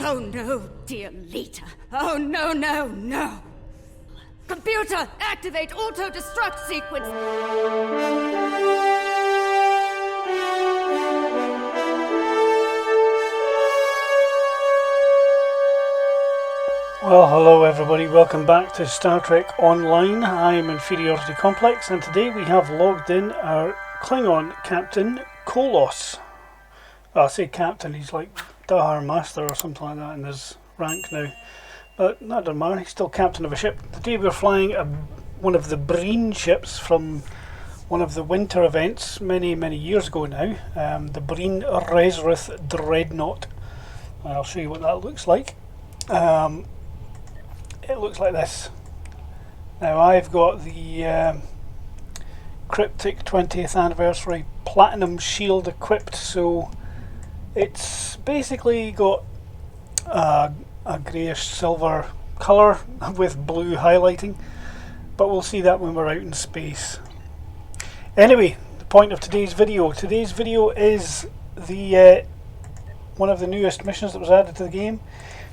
Oh no, dear Lita. Oh no, no, no. Computer, activate auto-destruct sequence. Well, hello everybody, welcome back to Star Trek Online. I am Inferiority Complex, and today we have logged in our Klingon Captain Kolos. Well, I say Captain, he's like Dahar Master or something like that in his rank now. But that doesn't matter, he's still captain of a ship. Today we're flying one of the Breen ships from one of the winter events many years ago now. The Breen Resrith Dreadnought. I'll show you what that looks like. It looks like this. Now I've got the Cryptic 20th Anniversary Platinum Shield equipped, so it's basically got a greyish silver colour with blue highlighting, but we'll see that when we're out in space. Anyway, the point of today's video is the one of the newest missions that was added to the game.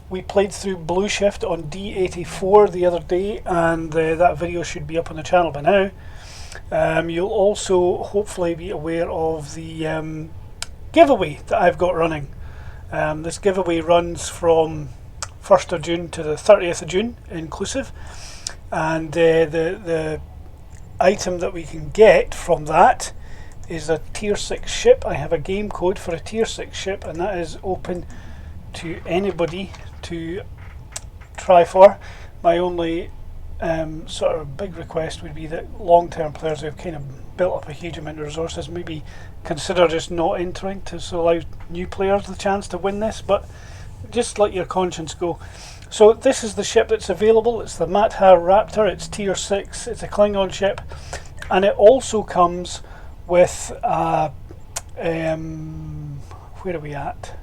We played through Blue Shift on D84 the other day, and that video should be up on the channel by now. You'll also hopefully be aware of the giveaway that I've got running. This giveaway runs from 1st of June to the 30th of June inclusive, and the item that we can get from that is a tier 6 ship. I have a game code for a tier 6 ship, and that is open to anybody to try for. My only sort of big request would be that long-term players who have kind of built up a huge amount of resources maybe consider just not entering to allow new players the chance to win this, but just let your conscience go. So this is the ship that's available. It's the Mathar Raptor. It's tier 6. It's a Klingon ship, and it also comes with where are we at?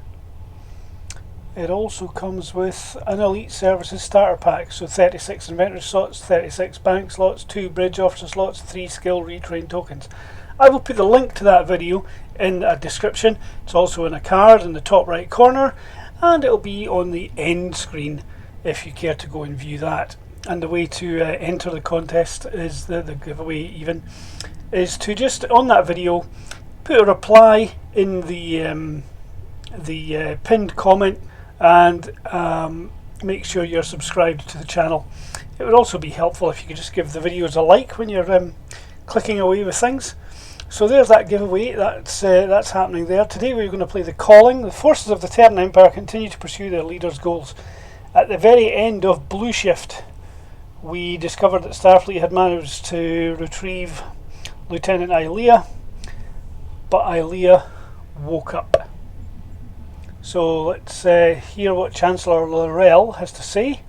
It also comes with an Elite Services starter pack, so 36 inventory slots, 36 bank slots, 2 bridge officer slots, 3 skill retrain tokens. I will put the link to that video in a description. It's also in a card in the top right corner, and it'll be on the end screen if you care to go and view that. And the way to enter the contest is the giveaway even is to just on that video put a reply in the pinned comment, and make sure you're subscribed to the channel. It would also be helpful if you could just give the videos a like when you're clicking away with things. So there's that giveaway. That's happening there. Today we're going to play the Calling. The forces of the Terran Empire continue to pursue their leader's goals. At the very end of Blue Shift, we discovered that Starfleet had managed to retrieve Lieutenant Ilia, but Ilia woke up. So let's hear what Chancellor Laurel has to say,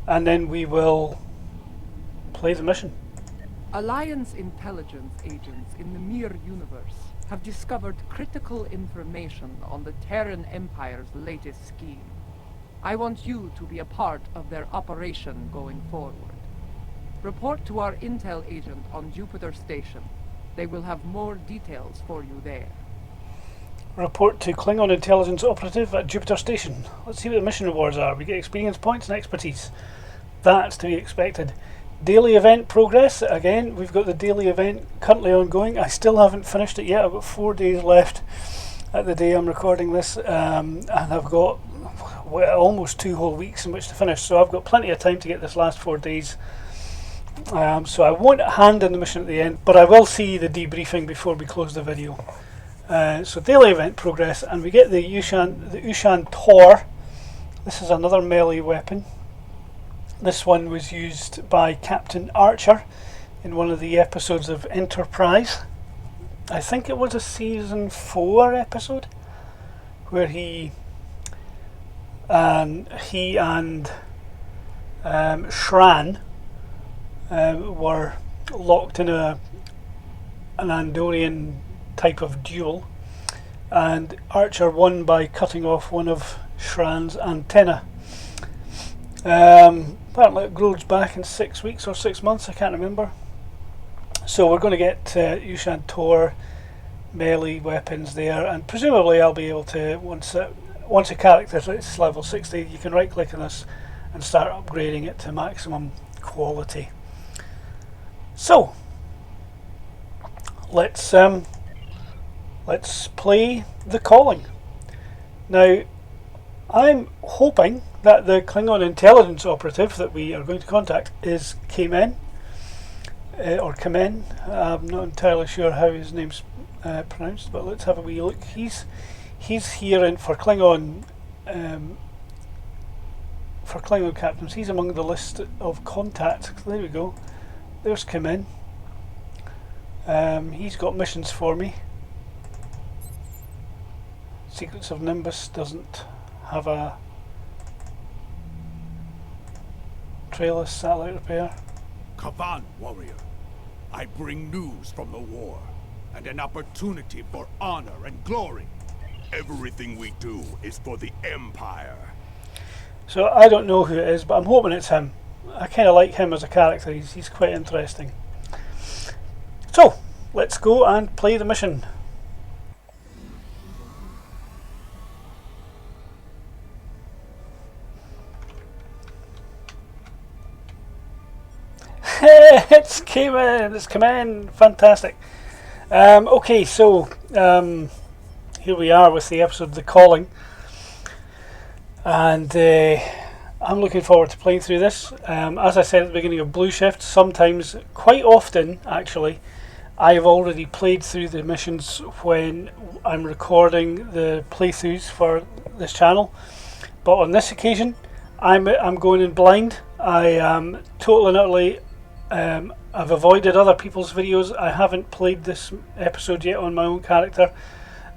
and then we will play the mission. Alliance intelligence agents in the Mir universe have discovered critical information on the Terran Empire's latest scheme. I want you to be a part of their operation going forward. Report to our intel agent on Jupiter Station. They will have more details for you there. Report to Klingon Intelligence Operative at Jupiter Station. Let's see what the mission rewards are. We get experience points and expertise. That's to be expected. Daily event progress. Again, we've got the daily event currently ongoing. I still haven't finished it yet. I've got 4 days left at the day I'm recording this, and I've got almost 2 whole weeks in which to finish. So I've got plenty of time to get this last 4 days. So I won't hand in the mission at the end, but I will see the debriefing before we close the video. So daily event progress, and we get the Ushan Tor. This is another melee weapon. This one was used by Captain Archer in one of the episodes of Enterprise. I think it was a season 4 episode where he and Shran were locked in an Andorian type of duel, and Archer won by cutting off one of Shran's antenna. Apparently it grows back in 6 weeks or 6 months, I can't remember. So we're going to get Ushan Tor melee weapons there, and presumably I'll be able to, once once a character is level 60, you can right click on this and start upgrading it to maximum quality. So let's play The Calling. Now I'm hoping that the Klingon intelligence operative that we are going to contact is Kamen, or Kamen. I'm not entirely sure how his name's pronounced, but let's have a wee look. He's here for Klingon captains. He's among the list of contacts. There we go. There's Kamen. He's got missions for me. Secrets of Nimbus doesn't have a trailless satellite repair. Kavan, warrior. I bring news from the war, and an opportunity for honor and glory. Everything we do is for the Empire. So I don't know who it is, but I'm hoping it's him. I kind of like him as a character. He's quite interesting. So let's go and play the mission. It's come in, fantastic. Okay, so here we are with the episode The Calling, and I'm looking forward to playing through this. As I said at the beginning of Blue Shift, sometimes, quite often actually, I've already played through the missions when I'm recording the playthroughs for this channel, but on this occasion I'm going in blind. I am totally and utterly I've avoided other people's videos. I haven't played this episode yet on my own character,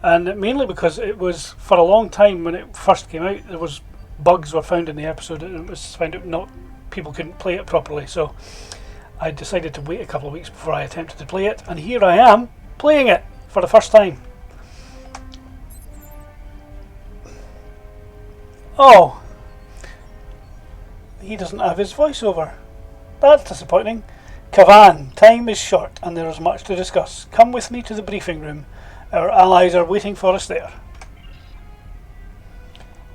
and mainly because it was, for a long time when it first came out, there was bugs were found in the episode and it was found out people couldn't play it properly, so I decided to wait a couple of weeks before I attempted to play it, and here I am playing it for the first time. Oh, he doesn't have his voiceover. That's disappointing. Kavan, time is short and there is much to discuss. Come with me to the briefing room. Our allies are waiting for us there.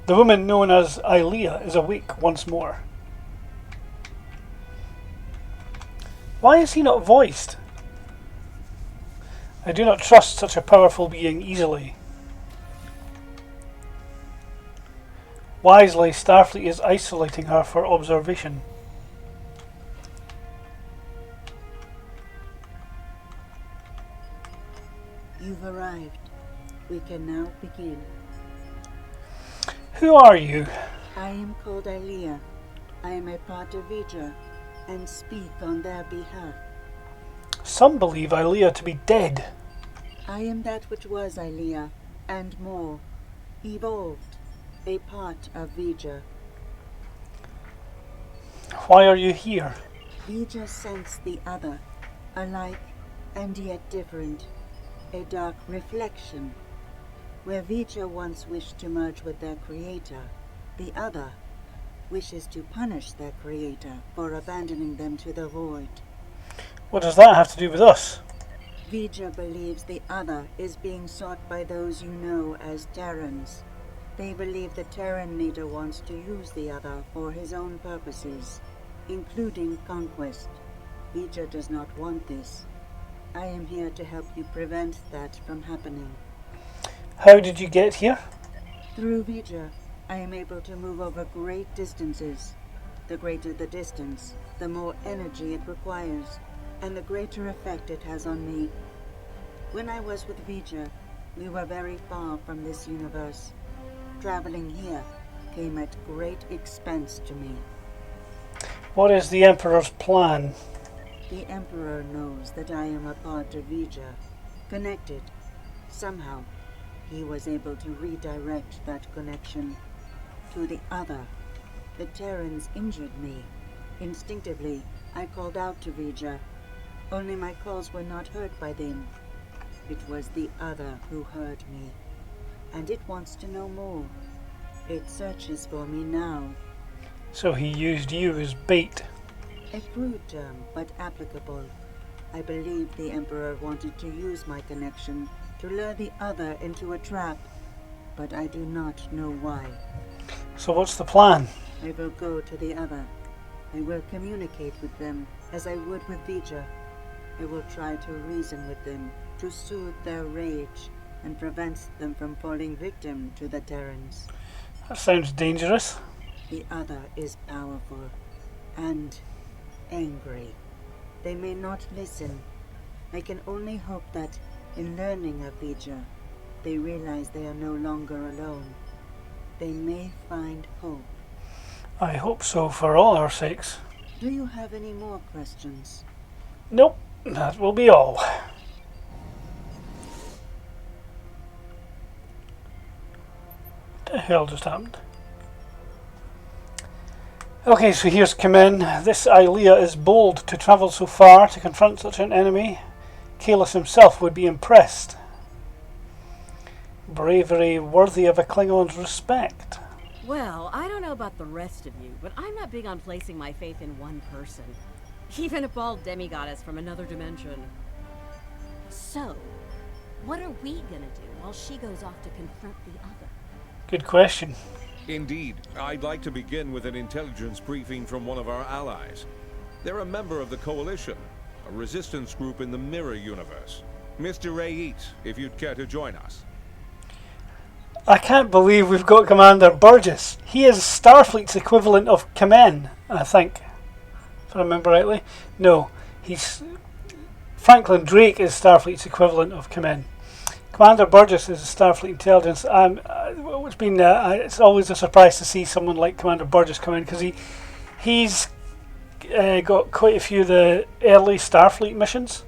The woman known as Ilia is awake once more. Why is he not voiced? I do not trust such a powerful being easily. Wisely, Starfleet is isolating her for observation. You've arrived. We can now begin. Who are you? I am called Ilia. I am a part of Vija and speak on their behalf. Some believe Ilia to be dead. I am that which was Ilia, and more. Evolved. A part of Vija. Why are you here? Vija sense the other, alike and yet different. A dark reflection. Where Vija once wished to merge with their creator, the other wishes to punish their creator for abandoning them to the void. What does that have to do with us? Vija believes the other is being sought by those you know as Terrans. They believe the Terran leader wants to use the other for his own purposes, including conquest. Vija does not want this. I am here to help you prevent that from happening. How did you get here? Through Vija, I am able to move over great distances. The greater the distance, the more energy it requires, and the greater effect it has on me. When I was with Vija, we were very far from this universe. Traveling here came at great expense to me. What is the Emperor's plan? The Emperor knows that I am a part of Vija, connected. Somehow, he was able to redirect that connection to the other. The Terrans injured me. Instinctively, I called out to Vija. Only my calls were not heard by them. It was the other who heard me, and it wants to know more. It searches for me now. So he used you as bait. A crude term, but applicable. I believe the Emperor wanted to use my connection to lure the other into a trap. but I do not know why. So what's the plan? I will go to the other. I will communicate with them as I would with Vija. I will try to reason with them, to soothe their rage, and prevent them from falling victim to the Terrans. That sounds dangerous. The other is powerful and angry. They may not listen. I can only hope that, in learning of Vija, they realize they are no longer alone. They may find hope. I hope so, for all our sakes. Do you have any more questions? Nope, that will be all. What the hell just happened? Okay, so here's Kamen. This Ilia is bold to travel so far to confront such an enemy. Kalis himself would be impressed. Bravery worthy of a Klingon's respect. Well, I don't know about the rest of you, but I'm not big on placing my faith in one person. Even a bald demigoddess from another dimension. So, what are we gonna do while she goes off to confront the other? Good question. Indeed. I'd like to begin with an intelligence briefing from one of our allies. They're a member of the Coalition, a resistance group in the Mirror Universe. Mr. Rayit, if you'd care to join us. I can't believe we've got Commander Burgess. He is Starfleet's equivalent of Kamen, I think. If I remember rightly. No, he's... Franklin Drake is Starfleet's equivalent of Kamen. Commander Burgess is Starfleet Intelligence. It's always a surprise to see someone like Commander Burgess come in, because he's got quite a few of the early Starfleet missions,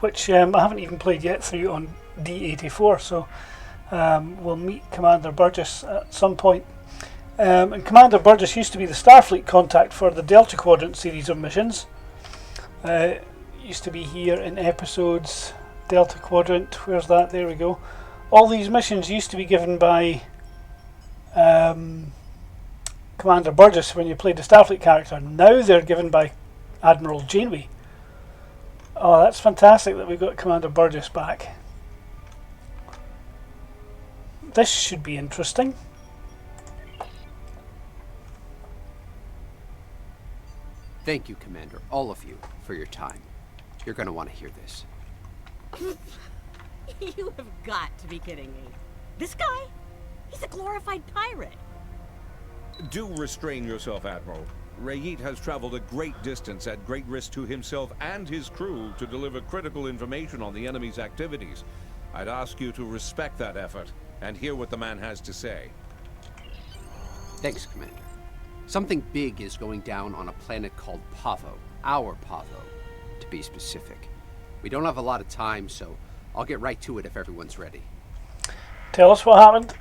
which I haven't even played yet through on D84, so we'll meet Commander Burgess at some point. And Commander Burgess used to be the Starfleet contact for the Delta Quadrant series of missions. Used to be here in episodes Delta Quadrant. Where's that? There we go. All these missions used to be given by Commander Burgess when you played the Starfleet character. Now they're given by Admiral Janeway. Oh, that's fantastic that we've got Commander Burgess back. This should be interesting. Thank you, Commander, all of you, for your time. You're going to want to hear this. You have got to be kidding me. This guy? He's a glorified pirate. Do restrain yourself, Admiral. Rayit has traveled a great distance at great risk to himself and his crew to deliver critical information on the enemy's activities. I'd ask you to respect that effort and hear what the man has to say. Thanks, Commander. Something big is going down on a planet called Pavo. Our Pavo, to be specific. We don't have a lot of time, so I'll get right to it if everyone's ready. Tell us what happened.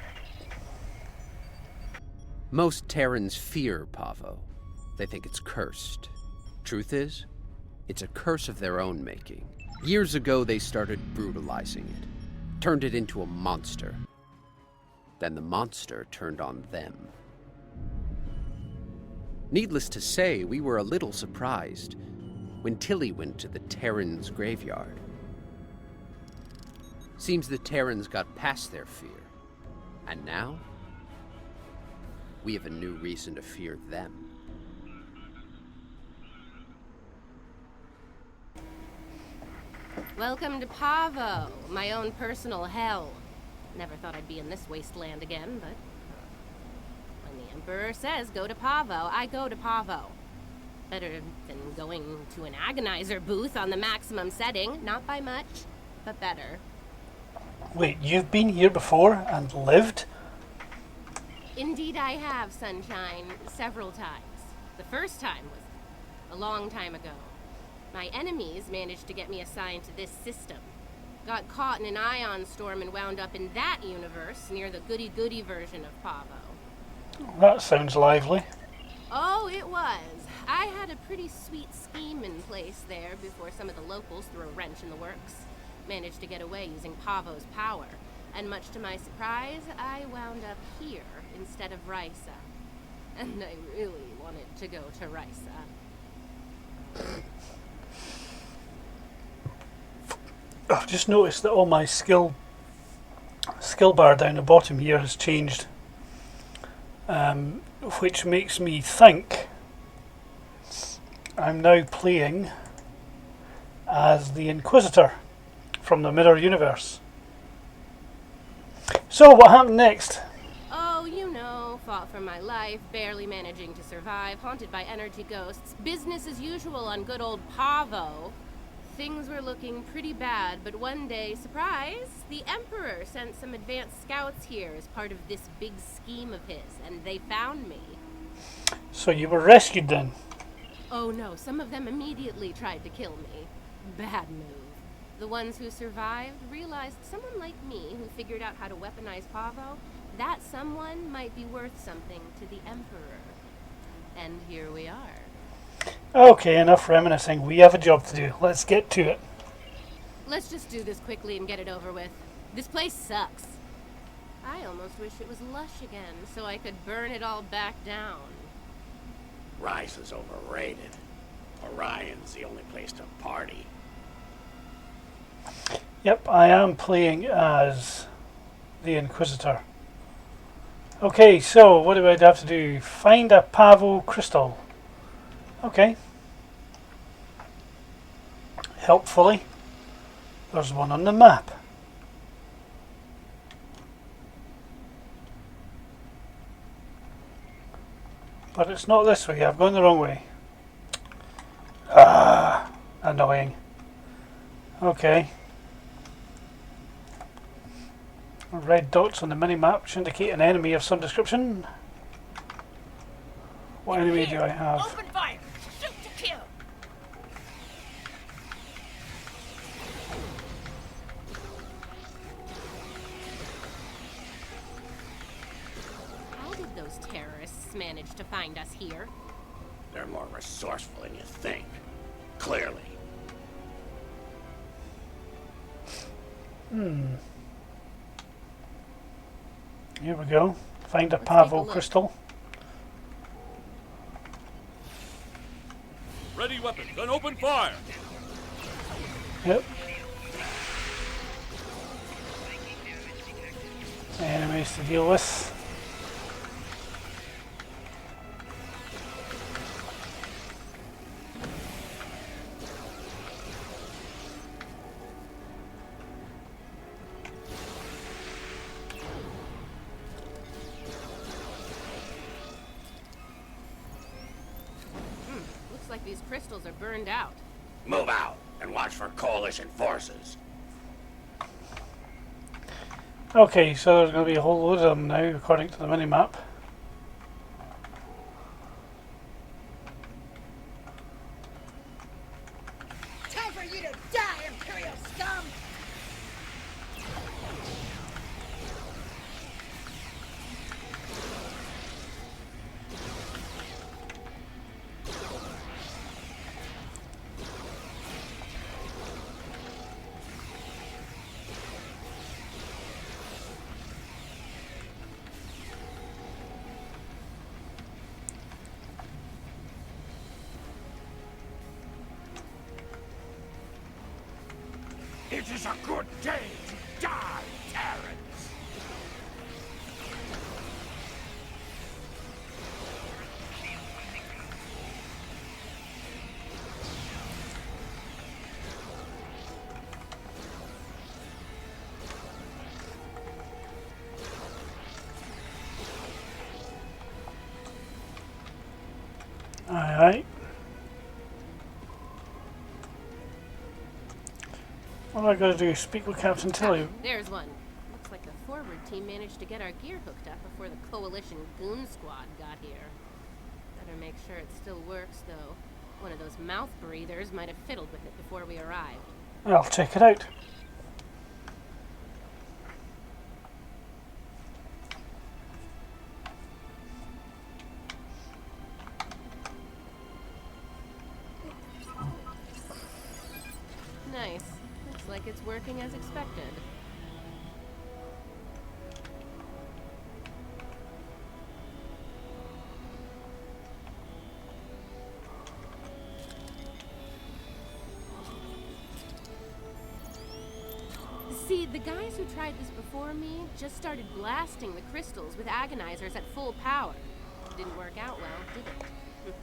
Most Terrans fear Pavo. They think it's cursed. Truth is, it's a curse of their own making. Years ago, they started brutalizing it. Turned it into a monster. Then the monster turned on them. Needless to say, we were a little surprised when Tilly went to the Terrans' graveyard. Seems the Terrans got past their fear. And now, we have a new reason to fear them. Welcome to Pavo, my own personal hell. Never thought I'd be in this wasteland again, but when the Emperor says go to Pavo, I go to Pavo. Better than going to an agonizer booth on the maximum setting. Not by much, but better. Wait, you've been here before and lived? Indeed I have, Sunshine, several times. The first time was a long time ago. My enemies managed to get me assigned to this system. Got caught in an ion storm and wound up in that universe near the goody-goody version of Pavo. That sounds lively. Oh, it was. I had a pretty sweet scheme in place there before some of the locals threw a wrench in the works. Managed to get away using Pavo's power. And much to my surprise, I wound up here instead of Risa. And I really wanted to go to Risa. I've just noticed that all my skill skill bar down the bottom here has changed, which makes me think I'm now playing as the Inquisitor from the Mirror Universe. So what happened next? Oh, you know, fought for my life, barely managing to survive, haunted by energy ghosts, business as usual on good old Pavo. Things were looking pretty bad, but one day, surprise, the Emperor sent some advanced scouts here as part of this big scheme of his, and they found me. So you were rescued then? Oh no, some of them immediately tried to kill me. Bad move. The ones who survived realized someone like me who figured out how to weaponize Pavo, that someone might be worth something to the Emperor. And here we are. Okay, enough reminiscing. We have a job to do. Let's get to it. Let's just do this quickly and get it over with. This place sucks. I almost wish it was lush again, so I could burn it all back down. Rice is overrated. Orion's the only place to party. Yep, I am playing as the Inquisitor. Okay, so what do I have to do? Find a Pavo crystal. Okay. Helpfully, there's one on the map. But it's not this way. I've gone the wrong way. Ah, annoying. Okay. Red dots on the mini-map should indicate an enemy of some description. What enemy do I have? Open fire! Shoot to kill! How did those terrorists manage to find us here? They're more resourceful than you think. Clearly. Here we go. Find a Let's Pavo take a look. crystal. Ready weapons and open fire! Yep. Enemies to deal with. Looks like these crystals are burned out. Move out and watch for coalition forces. Okay, so there's going to be a whole load of them now, according to the mini-map. Time for you to die, Imperial scum! It is a good day to die, Terrans! Aye. What am I going to do? Speak with Captain Tilly. There's one. Looks like the forward team managed to get our gear hooked up before the Coalition Goon Squad got here. Better make sure it still works, though. One of those mouth breathers might have fiddled with it before we arrived. I'll check it out. Nice. Looks like it's working as expected. See, the guys who tried this before me just started blasting the crystals with agonizers at full power. Didn't work out well, did it?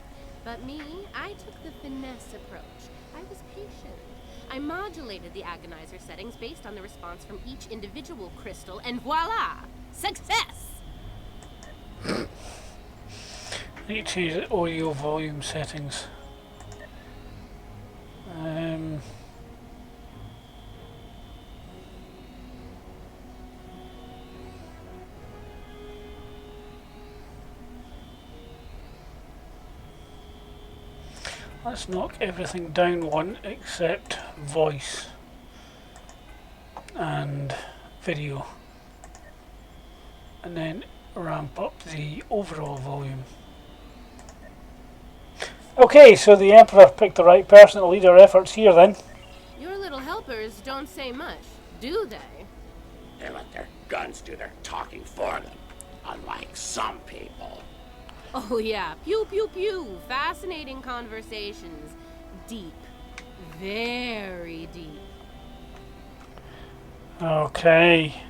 But me, I took the finesse approach. I was patient. I modulated the agonizer settings based on the response from each individual crystal, and voila! Success! I need to change the audio volume settings. Let's knock everything down one except voice and video, and then ramp up the overall volume. Okay, so the Emperor picked the right person to lead our efforts here then. Your little helpers don't say much, do they? They let their guns do their talking for them, unlike some people. Oh yeah, pew pew pew, fascinating conversations. Deep, very deep. Okay.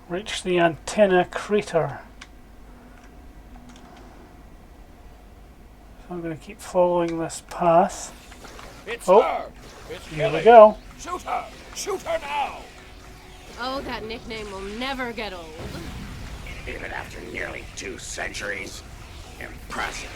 Reach the antenna crater. So I'm going to keep following this path. It's Oh, her! It's here we Kelly. go. Shoot her! Shoot her now! Oh, that nickname will never get old. Even after nearly 2 centuries. Impressive.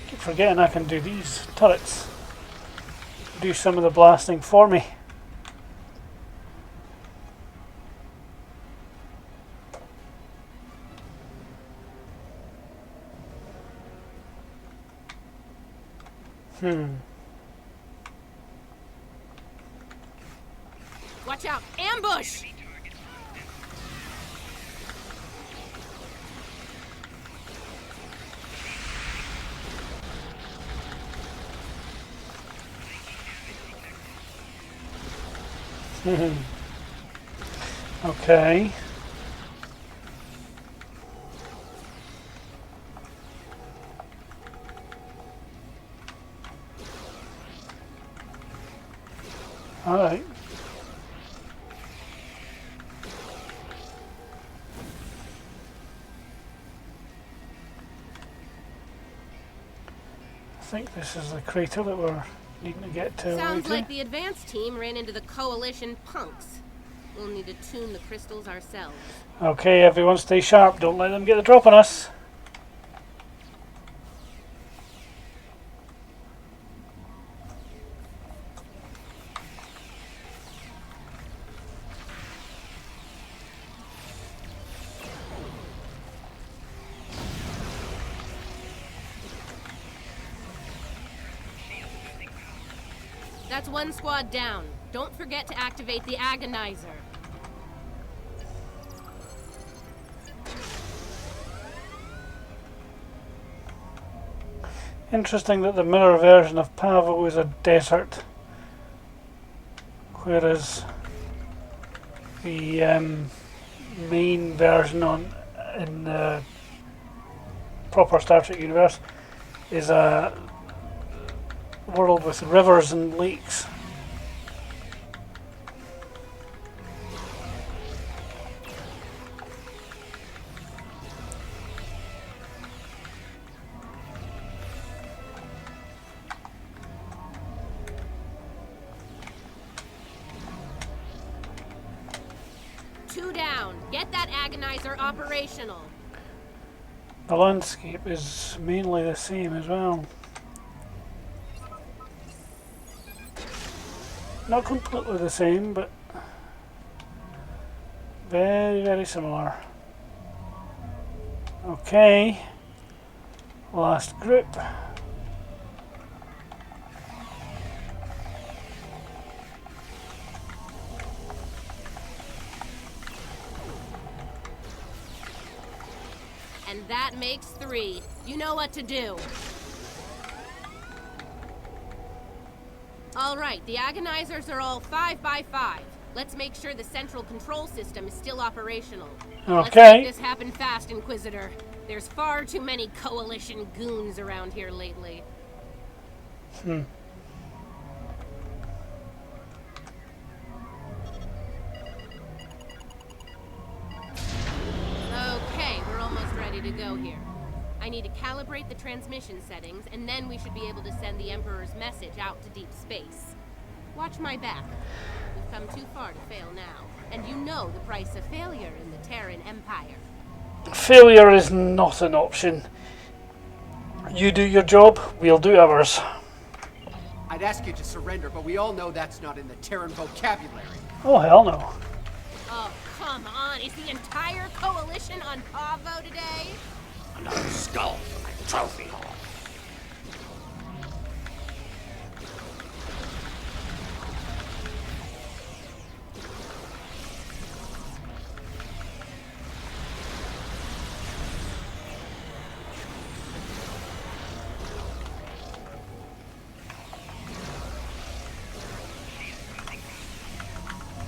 Keep forgetting I can do these turrets. Do some of the blasting for me. Watch out, ambush! Okay. Alright. I think this is the crater that we're needing to get to. Sounds later. like the advanced team ran into the Coalition punks. We'll need to tune the crystals ourselves. Okay, everyone stay sharp. Don't let them get the drop on us. That's one squad down. Don't forget to activate the agonizer. Interesting that the mirror version of Pavo is a desert, whereas the main version in the proper Star Trek universe is a world with rivers and lakes. Two down. Get that agonizer operational. The landscape is mainly the same as well. Not completely the same, but very, very similar. Okay, last group. And that makes 3. You know what to do. All right, the agonizers are all 5 by 5. Let's make sure the central control system is still operational. Let's make this happen fast, Inquisitor. There's far too many Coalition goons around here lately. Hmm. Okay, we're almost ready to go here. I need to calibrate the transmission settings, and then we should be able to send the Emperor's message out to deep space. Watch my back. We've come too far to fail now, and you know the price of failure in the Terran Empire. Failure is not an option. You do your job, we'll do ours. I'd ask you to surrender, but we all know that's not in the Terran vocabulary. Oh, hell no. Oh, come on. Is the entire Coalition on Pavo today? Another skull for my trophy hall.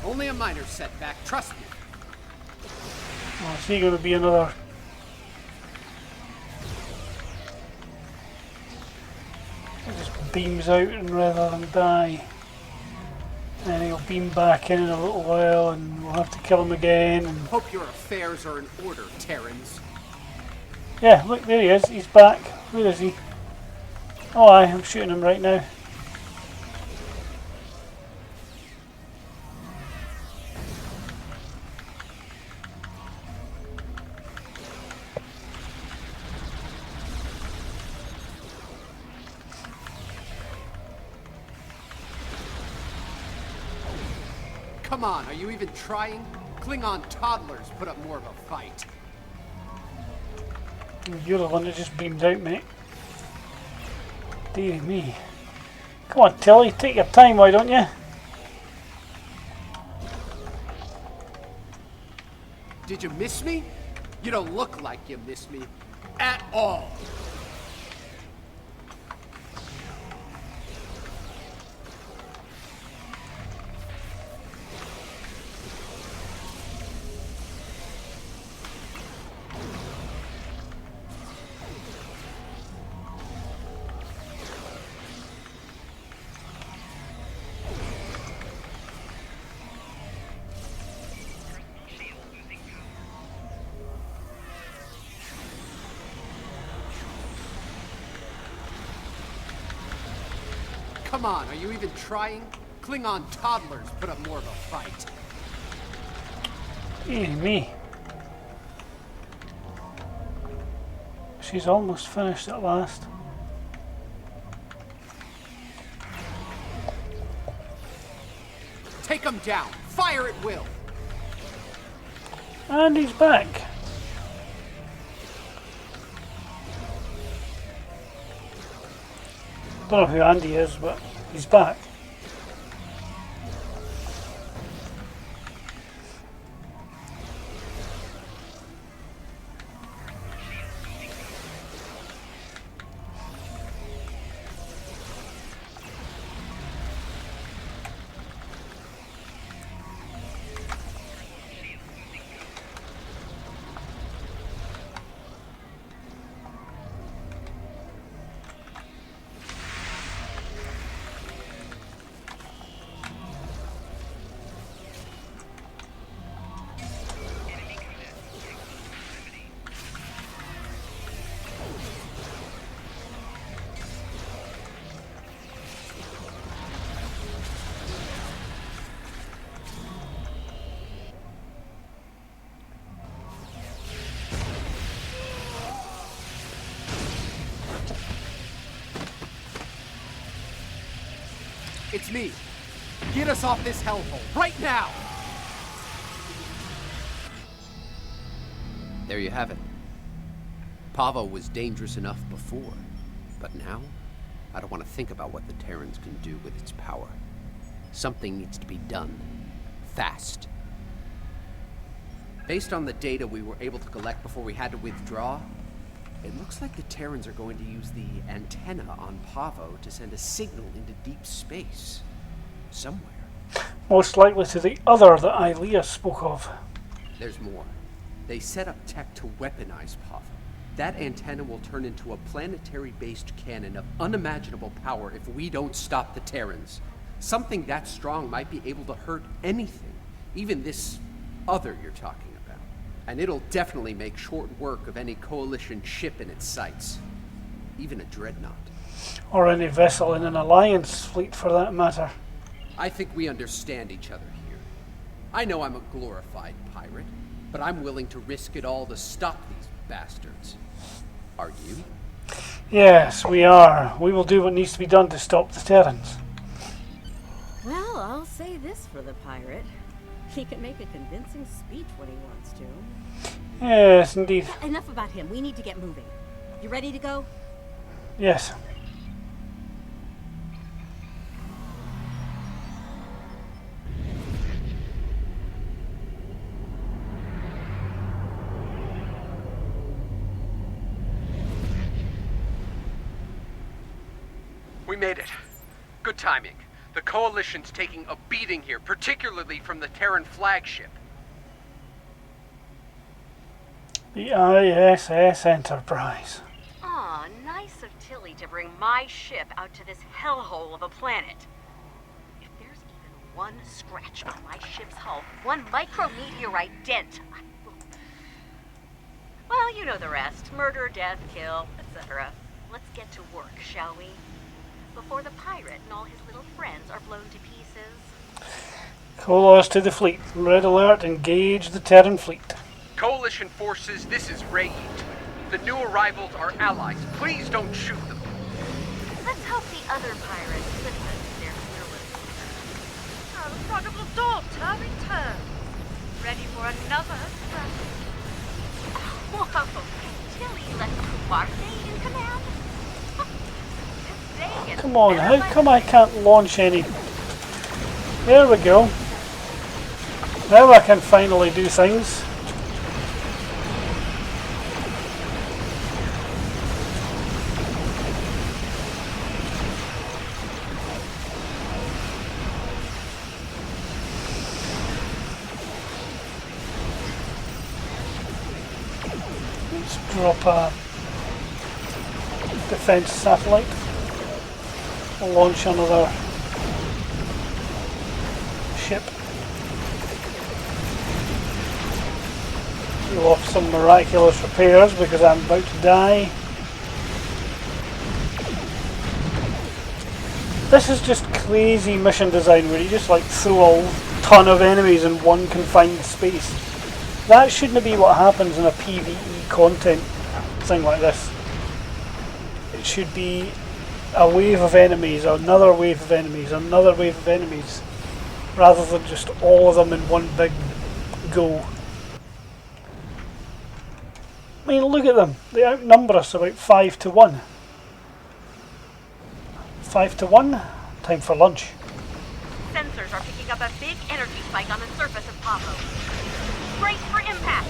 Only a minor setback, trust me. Oh, is he going to be another... He just beams out and rather than die. And he'll beam back in a little while and we'll have to kill him again. And... Hope your affairs are in order, Terrans. Yeah, look, there he is. He's back. Where is he? Oh, I'm shooting him right now. Come on, are you even trying? Klingon toddlers put up more of a fight. You're the one that just beamed out, mate. Dear me. Come on, Tilly, take your time, why don't you? Did you miss me? You don't look like you missed me. At all. Come on, are you even trying? Klingon toddlers put up more of a fight. Dear me. She's almost finished at last. Take him down. Fire at will. And he's back. Don't know who Andy is, but he's back. It's me. Get us off this hellhole, right now! There you have it. Pavo was dangerous enough before, but now, I don't want to think about what the Terrans can do with its power. Something needs to be done. Fast. Based on the data we were able to collect before we had to withdraw, It looks like the Terrans are going to use the antenna on Pavo to send a signal into deep space. Somewhere. Most likely to the other that Ilia spoke of. There's more. They set up tech to weaponize Pavo. That antenna will turn into a planetary-based cannon of unimaginable power if we don't stop the Terrans. Something that strong might be able to hurt anything, even this other you're talking about. And it'll definitely make short work of any Coalition ship in its sights. Even a dreadnought. Or any vessel in an Alliance fleet for that matter. I think we understand each other here. I know I'm a glorified pirate, but I'm willing to risk it all to stop these bastards. Are you? Yes, we are. We will do what needs to be done to stop the Terrans. Well, I'll say this for the pirate. He can make a convincing speech when he wants to. Yes, indeed. Enough about him. We need to get moving. You ready to go? Yes. We made it. Good timing. The Coalition's taking a beating here, particularly from the Terran flagship. The ISS Enterprise. Aw, nice of Tilly to bring my ship out to this hellhole of a planet. If there's even one scratch on my ship's hull, one micrometeorite dent, I will... Well, you know the rest. Murder, death, kill, etc. Let's get to work, shall we? Before the pirate and all his little friends are blown to pieces. Colos to the fleet. Red alert, engage the Terran fleet. Coalition forces, this is Rayit. The new arrivals are allies. Please don't shoot them. Let's hope the other pirates listen to their fearless leader. Oh, the prodigal daughter returns. Ready for another strike. Whoa, Tilly left Duarte in command? Come on, how come I can't launch any? There we go. Now I can finally do things. Let's drop a defense satellite. Launch another ship. Do off some miraculous repairs because I'm about to die. This is just crazy mission design where you just like throw a ton of enemies in one confined space. That shouldn't be what happens in a PvE content thing like this. It should be a wave of enemies, another wave of enemies, another wave of enemies, rather than just all of them in one big go. I mean, look at them. They outnumber us about 5 to 1. 5 to 1? Time for lunch. Sensors are picking up a big energy spike on the surface of Pavo. Brace for impact!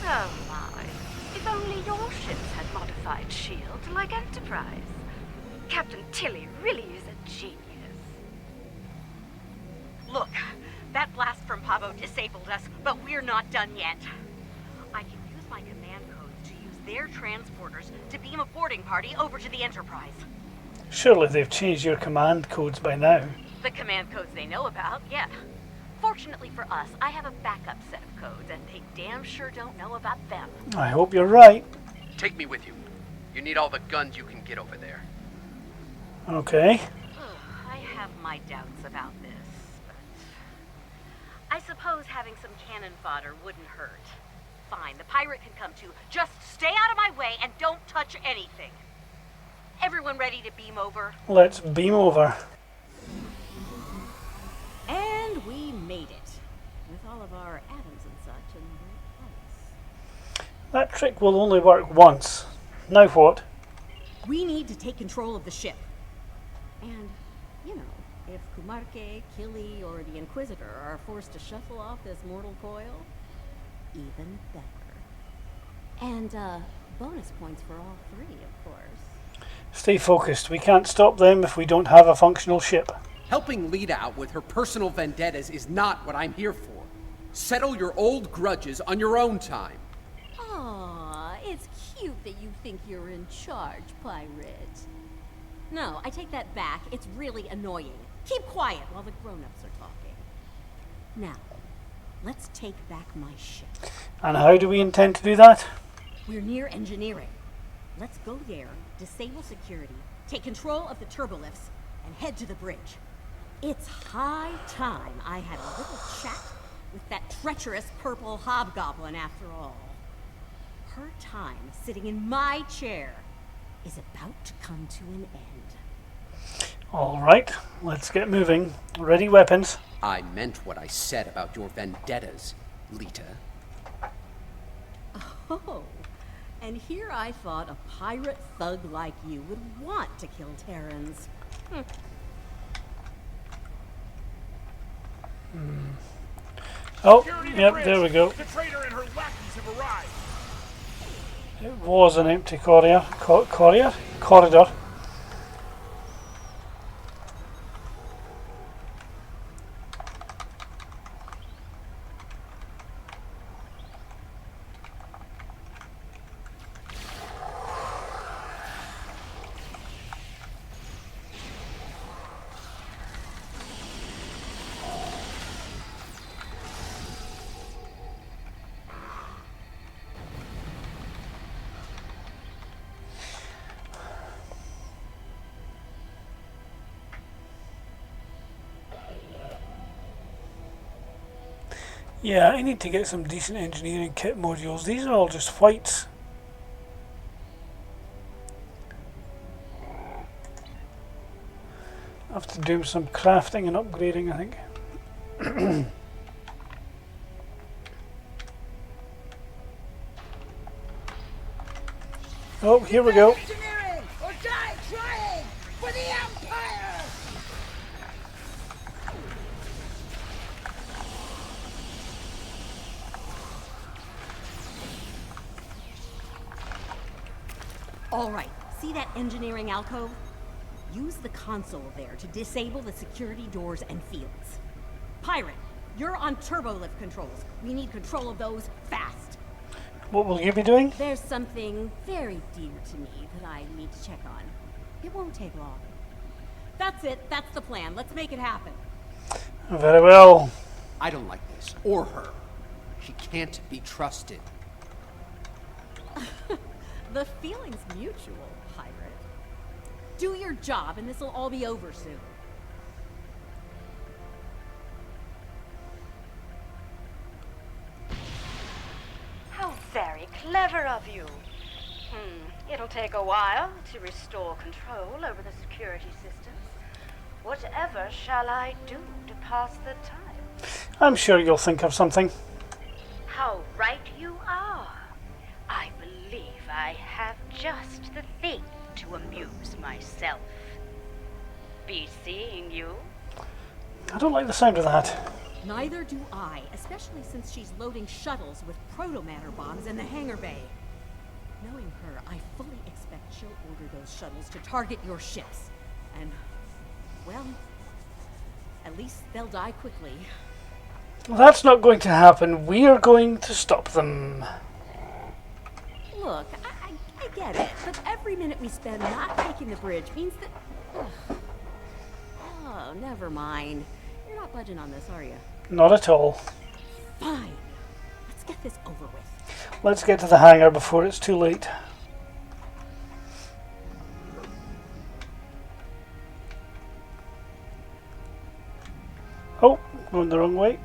Oh my. If only your ships had modified shields like Enterprise. Captain Tilly really is a genius. Look, that blast from Pavo disabled us, but we're not done yet. I can use my command codes to use their transporters to beam a boarding party over to the Enterprise. Surely they've changed your command codes by now. The command codes they know about, yeah. Fortunately for us, I have a backup set of codes, and they damn sure don't know about them. I hope you're right. Take me with you. You need all the guns you can get over there. Okay. I have my doubts about this, but I suppose having some cannon fodder wouldn't hurt. Fine, the pirate can come too. Just stay out of my way and don't touch anything. Everyone ready to beam over? Let's beam over. we made it. With all of our atoms and such in the right place. That trick will only work once. Now what? We need to take control of the ship. And, you know, if Kumarke, Kili, or the Inquisitor are forced to shuffle off this mortal coil, even better. And, bonus points for all three, of course. Stay focused. We can't stop them if we don't have a functional ship. Helping Lita out with her personal vendettas is not what I'm here for. Settle your old grudges on your own time. Aw, it's cute that you think you're in charge, pirate. No, I take that back. It's really annoying. Keep quiet while the grown-ups are talking. Now, let's take back my ship. And how do we intend to do that? We're near engineering. Let's go there, disable security, take control of the turbolifts, and head to the bridge. It's high time I had a little chat with that treacherous purple hobgoblin after all. Her time sitting in my chair is about to come to an end. Alright, let's get moving. Ready weapons. I meant what I said about your vendettas, Lita. Oh, and here I thought a pirate thug like you would want to kill Terrans. Oh, yep, there we go. The traitor and her lackeys have arrived. It was an empty corridor. Yeah, I need to get some decent engineering kit modules. These are all just fights. I have to do some crafting and upgrading, I think. Oh, here we go. Engineering or die trying for the Empire! All right, see that engineering alcove? Use the console there to disable the security doors and fields. Pirate, you're on turbolift controls. We need control of those fast. What will you be doing? There's something very dear to me that I need to check on. It won't take long. That's it. That's the plan. Let's make it happen. Very well. I don't like this, or her. She can't be trusted. The feeling's mutual, pirate. Do your job and this'll all be over soon. How very clever of you. It'll take a while to restore control over the security systems. Whatever shall I do to pass the time? I'm sure you'll think of something. How right you are. I believe I have just the thing to amuse myself. Be seeing you. I don't like the sound of that. Neither do I, especially since she's loading shuttles with proto-matter bombs in the hangar bay. Knowing her, I fully expect she'll order those shuttles to target your ships. And, well, at least they'll die quickly. Well, that's not going to happen. We're going to stop them. Look, I get it, but every minute we spend not taking the bridge means that... Ugh. Oh, never mind. You're not budging on this, are you? Not at all. Fine. Let's get this over with. Let's get to the hangar before it's too late. Oh, going the wrong way.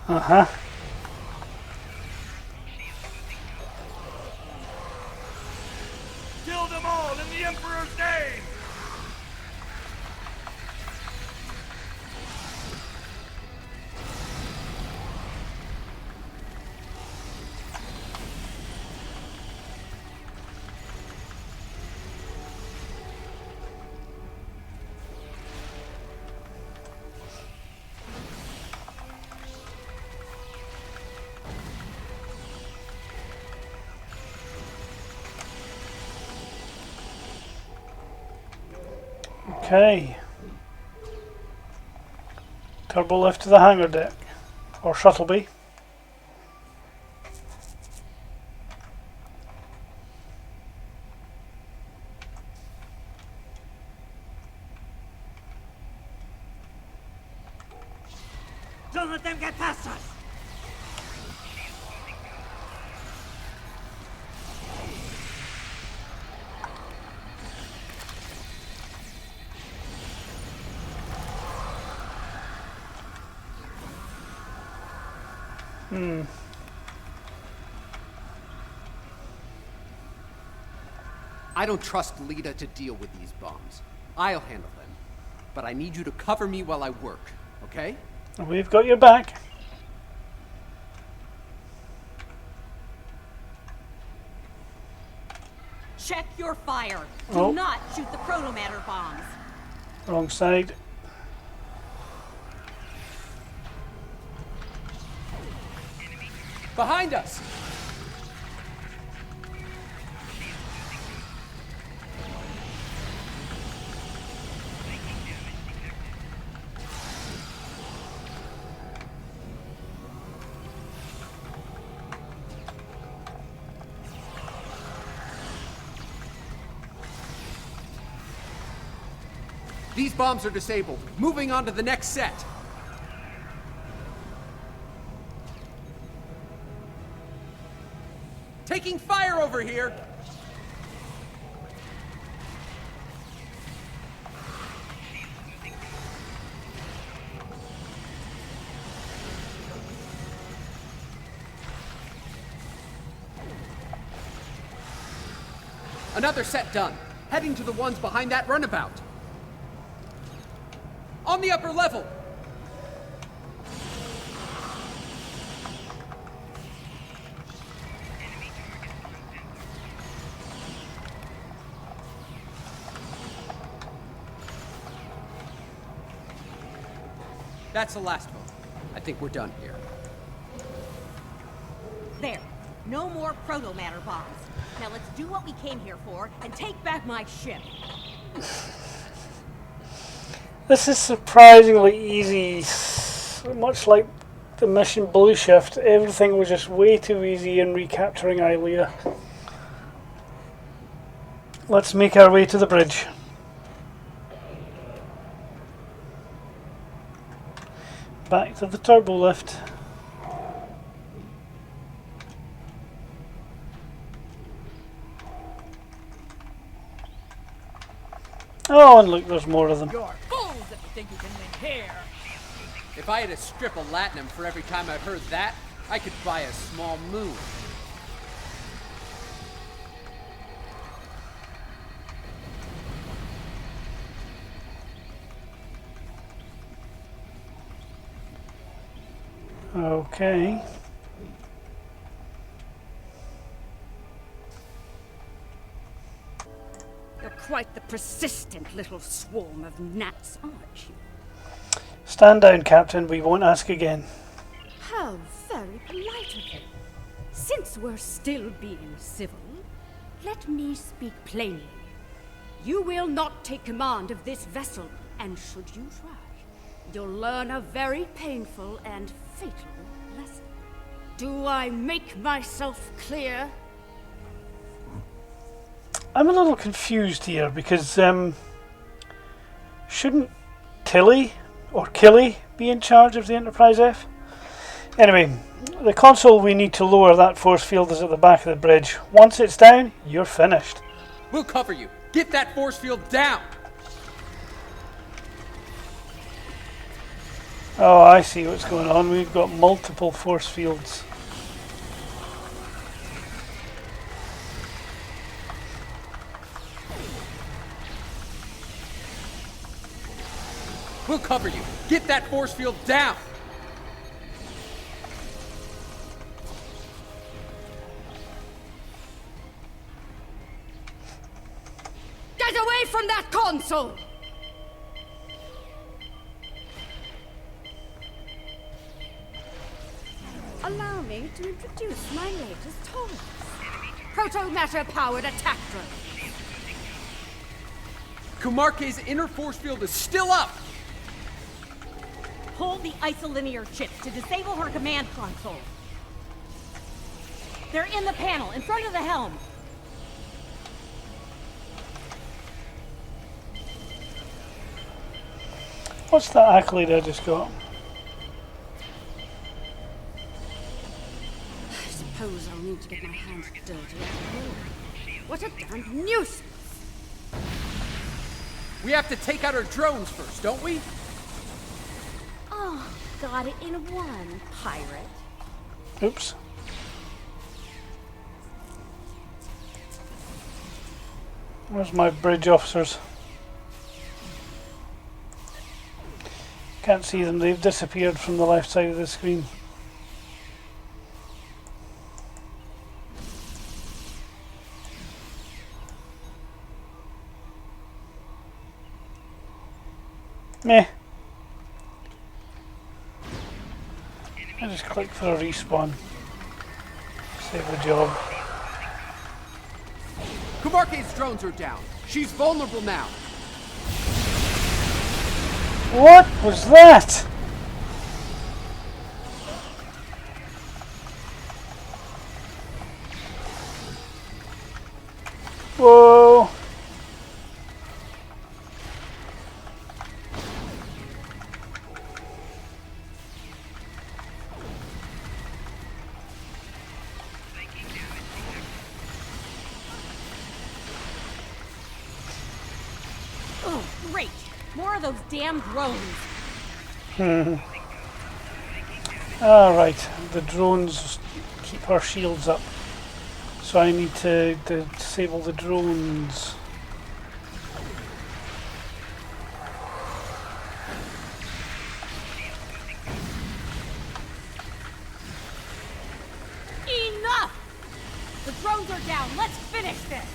Uh-huh. Kill them all, Okay. Turbo lift to the hangar deck. Or shuttle bay. Don't let them get past us! I don't trust Lita to deal with these bombs. I'll handle them. But I need you to cover me while I work, okay? We've got your back. Check your fire. Oh. Do not shoot the protomatter bombs. Wrong side. Behind us! These bombs are disabled. Moving on to the next set. Taking fire over here! Another set done. Heading to the ones behind that runabout. On the upper level! That's the last one. I think we're done here. There. No more protomatter bombs. Now let's do what we came here for and take back my ship. This is surprisingly easy. Much like the mission Blue Shift, everything was just way too easy in recapturing Ilia. Let's make our way to the bridge. Back to the turbo lift. Oh, and look, there's more of them. You're fools if you think you can win here! If I had a strip of latinum for every time I heard that, I could buy a small moon. Okay. You're quite the persistent little swarm of gnats, aren't you? Stand down, Captain. We won't ask again. How very polite of you. Since we're still being civil, let me speak plainly. You will not take command of this vessel, and should you try, you'll learn a very painful and fatal lesson. Do I make myself clear? I'm a little confused here because shouldn't Tilly or Killy be in charge of the Enterprise F? Anyway, the console we need to lower that force field is at the back of the bridge. Once it's down, you're finished. We'll cover you. Get that force field down! Oh, I see what's going on. We've got multiple force fields. We'll cover you. Get that force field down! Get away from that console! Allow me to introduce my latest toys. Proto-matter-powered attack drones. Kumarke's inner force field is still up! Pull the isolinear chips to disable her command console. They're in the panel, in front of the helm. What's that accolade I just got? I suppose I'll need to get my hands dirty after all. What a darn nuisance! We have to take out our drones first, don't we? Oh, got it in one, pirate. Oops. Where's my bridge officers? Can't see them, they've disappeared from the left side of the screen. Meh. I just click for a respawn. Save the job. Kumarke's drones are down. She's vulnerable now. What was that? Whoa. Oh, great! More of those damn drones. Alright, the drones keep our shields up. So I need to disable the drones. Enough! The drones are down. Let's finish this.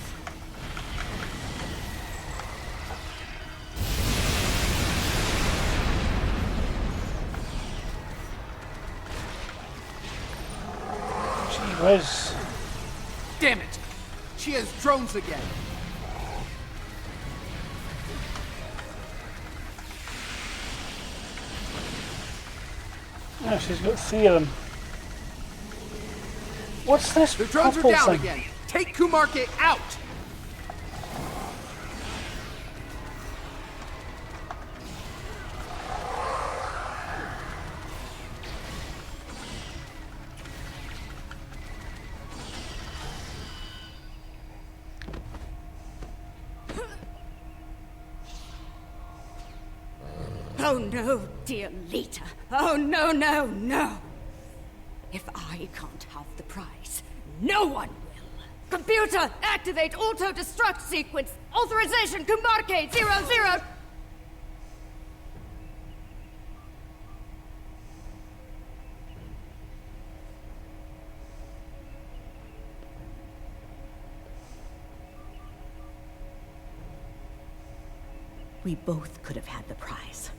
Gee whiz. Damn it! She has drones again. Oh, she's got 3 of them. What's this? The drones are purple down thing? again. Take Kumarke out! Oh no, dear Lita. Oh no, no, no. If I can't have the prize, no one will. Computer, activate auto-destruct sequence. Authorization, Kumarke 00. We both could have had the prize.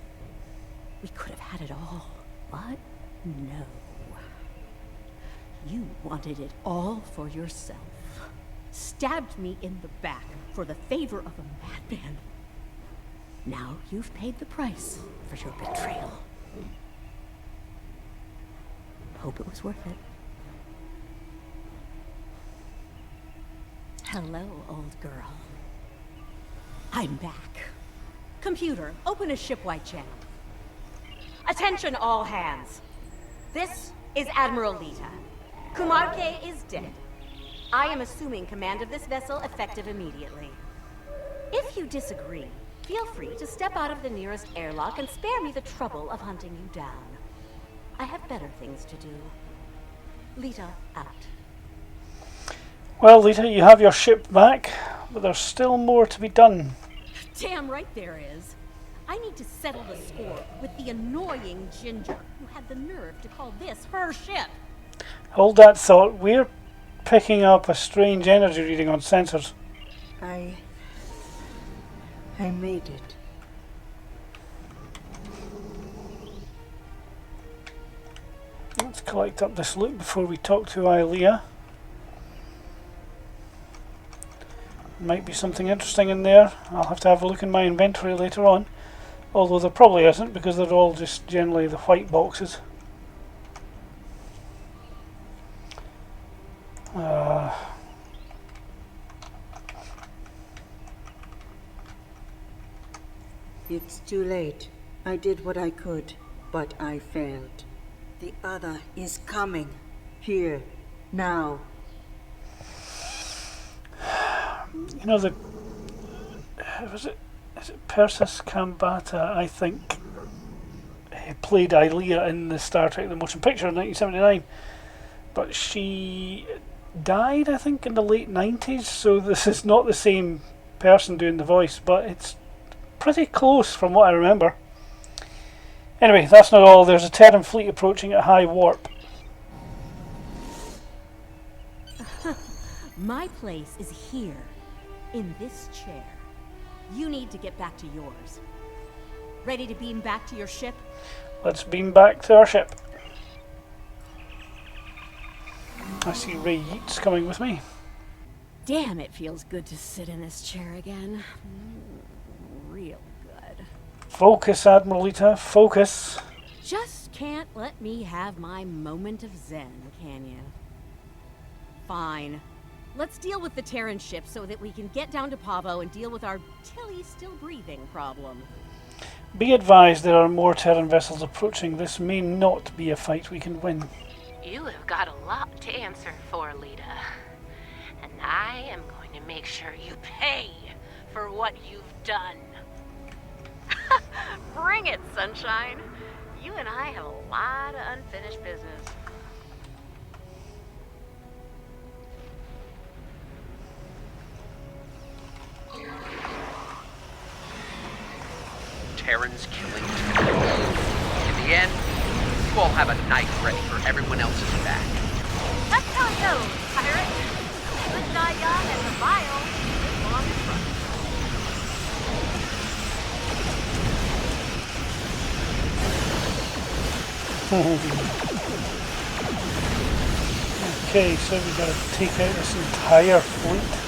We could have had it all. But no. You wanted it all for yourself. Stabbed me in the back for the favor of a madman. Now you've paid the price for your betrayal. Hope it was worth it. Hello, old girl. I'm back. Computer, open a shipwide channel. Attention all hands. This is Admiral Lita. Kumarke is dead. I am assuming command of this vessel effective immediately. If you disagree, feel free to step out of the nearest airlock and spare me the trouble of hunting you down. I have better things to do. Lita out. Well, Lita, you have your ship back, but there's still more to be done. Damn right there is. I need to settle the score with the annoying Ginger who had the nerve to call this her ship. Hold that thought. We're picking up a strange energy reading on sensors. I made it. Let's collect up this loot before we talk to Ilia. Might be something interesting in there. I'll have to have a look in my inventory later on. Although there probably isn't, because they're all just generally the white boxes. It's too late. I did what I could, but I failed. The other is coming. Here. Now. You know, is it Persis Kambata, I think, he played Ilia in the Star Trek the Motion Picture in 1979, but she died, I think, in the late 90s, so this is not the same person doing the voice, but it's pretty close from what I remember. Anyway, that's not all. There's a Terran fleet approaching at high warp. My place is here, in this chair. You need to get back to yours. Ready to beam back to your ship? Let's beam back to our ship. I see Ray Yeats coming with me. Damn, it feels good to sit in this chair again. Real good. Focus, Admiralita, focus. Just can't let me have my moment of zen, can you? Fine. Let's deal with the Terran ship so that we can get down to Pavo and deal with our Tilly still breathing problem. Be advised there are more Terran vessels approaching. This may not be a fight we can win. You have got a lot to answer for, Lita. And I am going to make sure you pay for what you've done. Bring it, Sunshine. You and I have a lot of unfinished business. Terrans killing Terrans. In the end, you all have a knife ready for everyone else's back. That's how it goes, pirate. Good die young and the vile live long and prosper. Okay, so we've got to take out this entire fleet.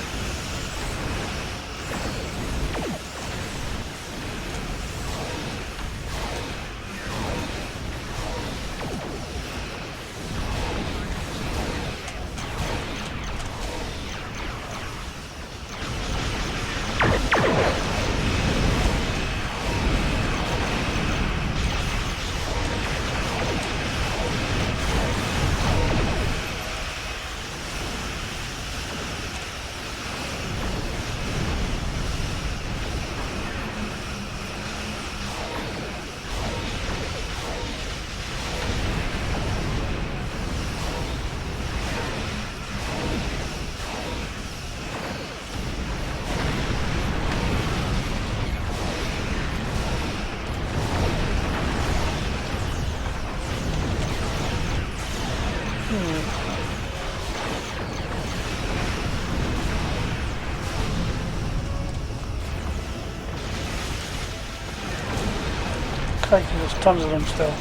Crikey, there's tons of them still.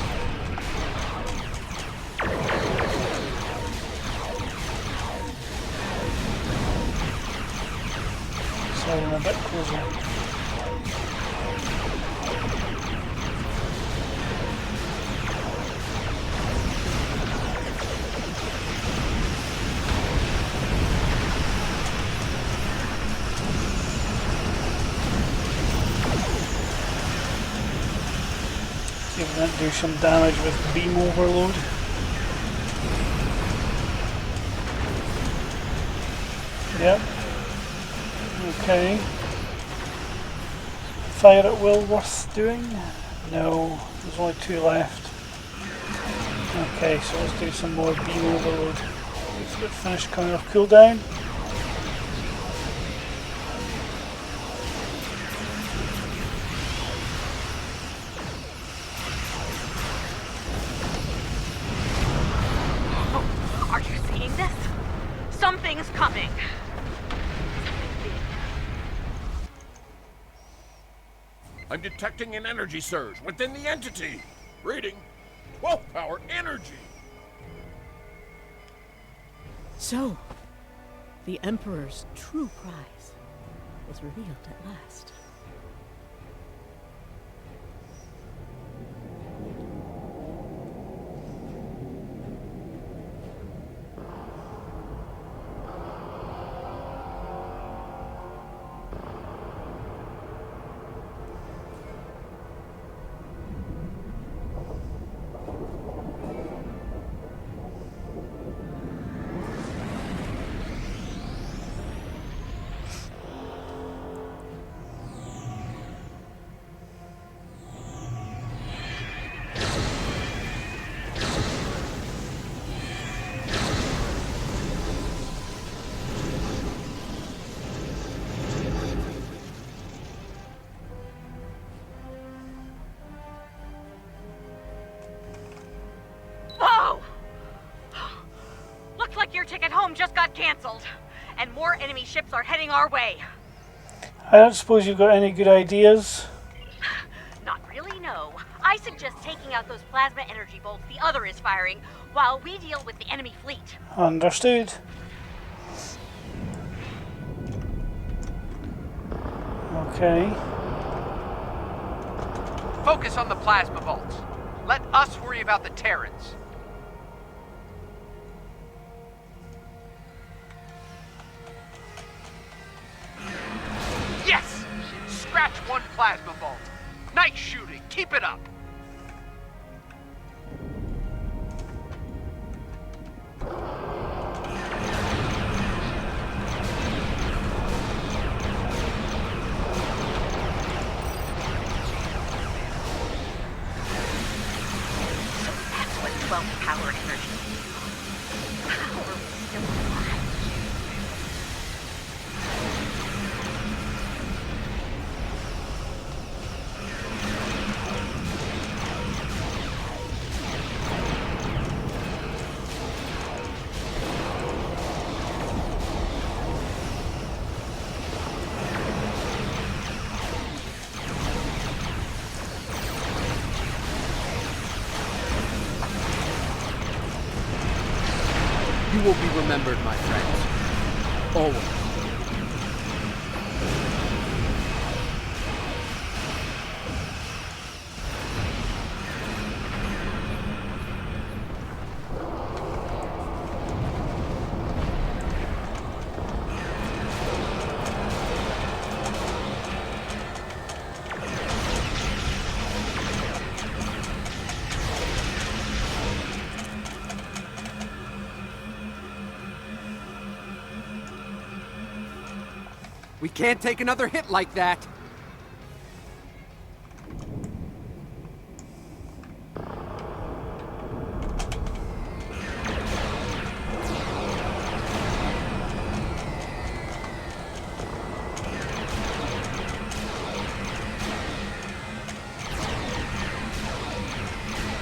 So I'm a bit closer. See if we can do some damage with beam overload. Yep. Okay. Fire at will worth doing? No, there's only 2 left. Okay, so let's do some more beam overload. Let's get finished coming off cooldown. Are you seeing this? Something's coming. I'm detecting an energy surge within the entity. Reading 12 power energy. So, the Emperor's true prize. is revealed at last. Whoa! Looks like your ticket home just got canceled, and more enemy ships are heading our way. I don't suppose you've got any good ideas? Not really, no. I suggest taking out those plasma energy bolts the other is firing while we deal with the enemy fleet. Understood. Okay. Focus on the plasma bolts. Let us worry about the Terrans. Yes! Scratch one plasma bolt. Nice shooting. Keep it up. That's what 12 power energy is. How are we still alive? You will be remembered, my friends. Always. We can't take another hit like that.